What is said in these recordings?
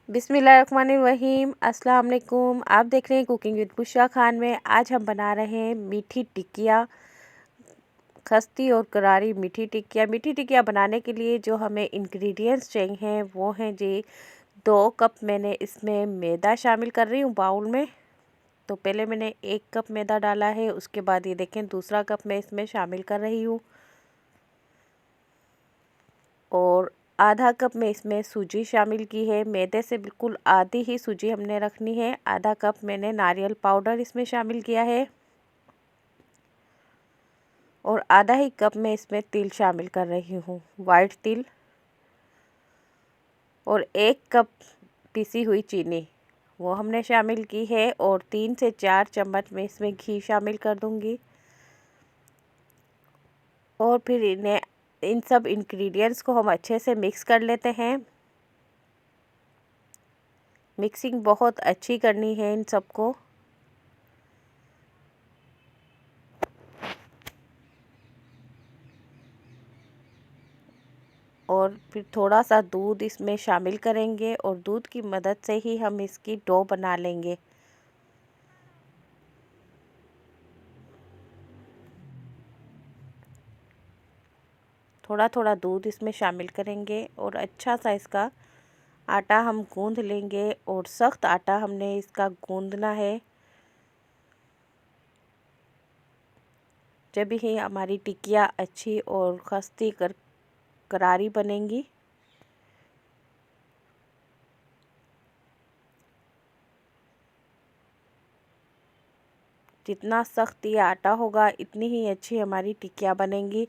बिस्मिल्लाहिर्रहमानिर्रहीम। अस्सलाम वालेकुम। आप देख रहे हैं कुकिंग विद बुशरा खान में। आज हम बना रहे हैं मीठी टिक्कियाँ, खस्ती और करारी मीठी टिक्कियाँ। मीठी टिक्कियाँ बनाने के लिए जो हमें इंग्रेडिएंट्स चाहिए वो हैं जी 2 कप मैंने इसमें मैदा शामिल कर रही हूँ बाउल में। तो पहले मैंने 1 कप मैदा डाला है, उसके बाद ये देखें दूसरा कप मैं इसमें शामिल कर रही हूँ। और आधा कप में इसमें सूजी शामिल की है। मैदे से बिल्कुल आधी ही सूजी हमने रखनी है। आधा कप मैंने नारियल पाउडर इसमें शामिल किया है और आधा ही कप में इसमें तिल शामिल कर रही हूँ, वाइट तिल। और 1 कप पिसी हुई चीनी वो हमने शामिल की है और 3 से 4 चम्मच में इसमें घी शामिल कर दूँगी। और फिर इन सब इंग्रेडिएंट्स को हम अच्छे से मिक्स कर लेते हैं। मिक्सिंग बहुत अच्छी करनी है इन सबको। और फिर थोड़ा सा दूध इसमें शामिल करेंगे और दूध की मदद से ही हम इसकी डो बना लेंगे। थोड़ा थोड़ा दूध इसमें शामिल करेंगे और अच्छा सा इसका आटा हम गूंद लेंगे। और सख्त आटा हमने इसका गूंदना है, जब ही हमारी टिक्कियाँ अच्छी और खस्ती करारी बनेंगी। जितना सख्त ये आटा होगा इतनी ही अच्छी हमारी टिक्कियाँ बनेंगी।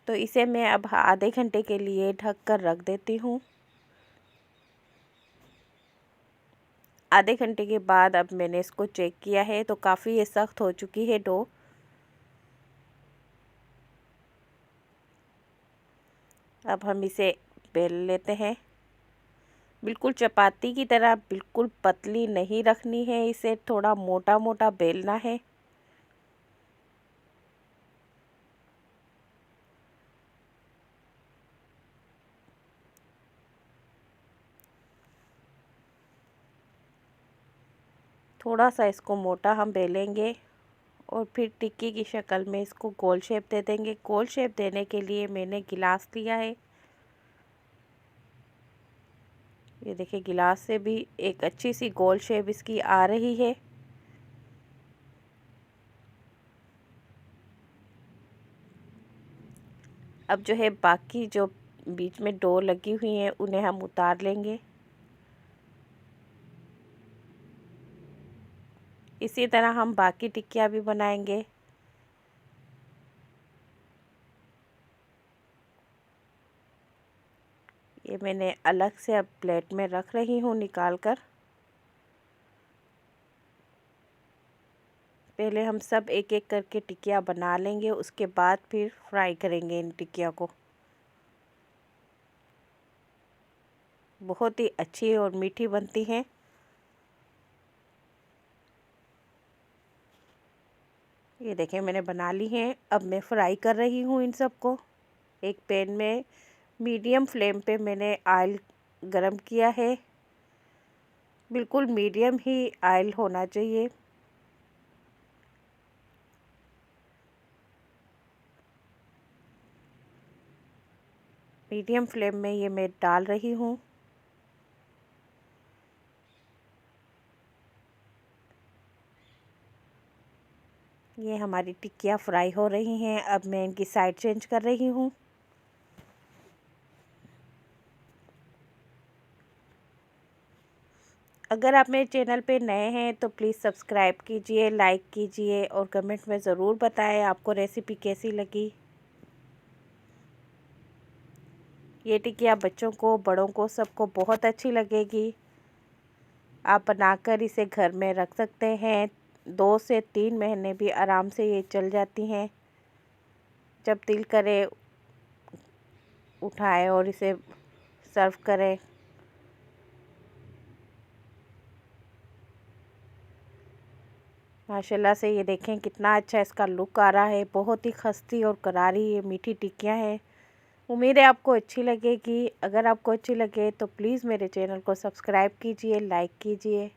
तो इसे मैं अब आधे घंटे के लिए ढक कर रख देती हूँ। आधे घंटे के बाद अब मैंने इसको चेक किया है तो काफ़ी ये सख्त हो चुकी है डो। अब हम इसे बेल लेते हैं। बिल्कुल चपाती की तरह बिल्कुल पतली नहीं रखनी है, इसे थोड़ा मोटा मोटा बेलना है। थोड़ा सा इसको मोटा हम बेलेंगे और फिर टिक्की की शक्ल में इसको गोल शेप दे देंगे। गोल शेप देने के लिए मैंने गिलास लिया है। ये देखिए गिलास से भी एक अच्छी सी गोल शेप इसकी आ रही है। अब जो है बाकी जो बीच में डो लगी हुई हैं उन्हें हम उतार लेंगे। इसी तरह हम बाकी टिक्कियाँ भी बनाएंगे। ये मैंने अलग से अब प्लेट में रख रही हूँ निकाल कर। पहले हम सब एक एक करके टिक्कियाँ बना लेंगे, उसके बाद फिर फ्राई करेंगे इन टिक्कियों को। बहुत ही अच्छी और मीठी बनती हैं। ये देखें मैंने बना ली हैं। अब मैं फ्राई कर रही हूँ इन सबको। एक पैन में मीडियम फ्लेम पे मैंने ऑयल गरम किया है। बिल्कुल मीडियम ही ऑयल होना चाहिए। मीडियम फ्लेम में ये मैं डाल रही हूँ। ये हमारी टिक्कियाँ फ्राई हो रही हैं। अब मैं इनकी साइड चेंज कर रही हूँ। अगर आप मेरे चैनल पे नए हैं तो प्लीज़ सब्सक्राइब कीजिए, लाइक कीजिए और कमेंट में ज़रूर बताएं आपको रेसिपी कैसी लगी। ये टिक्कियाँ बच्चों को, बड़ों को, सबको बहुत अच्छी लगेगी। आप बनाकर इसे घर में रख सकते हैं। 2 से 3 महीने भी आराम से ये चल जाती हैं। जब दिल करे उठाएं और इसे सर्व करें। माशाल्लाह से ये देखें कितना अच्छा इसका लुक आ रहा है। बहुत ही खस्ती और करारी ये मीठी टिक्कियाँ हैं। उम्मीद है आपको अच्छी लगेगी। अगर आपको अच्छी लगे तो प्लीज़ मेरे चैनल को सब्सक्राइब कीजिए, लाइक कीजिए।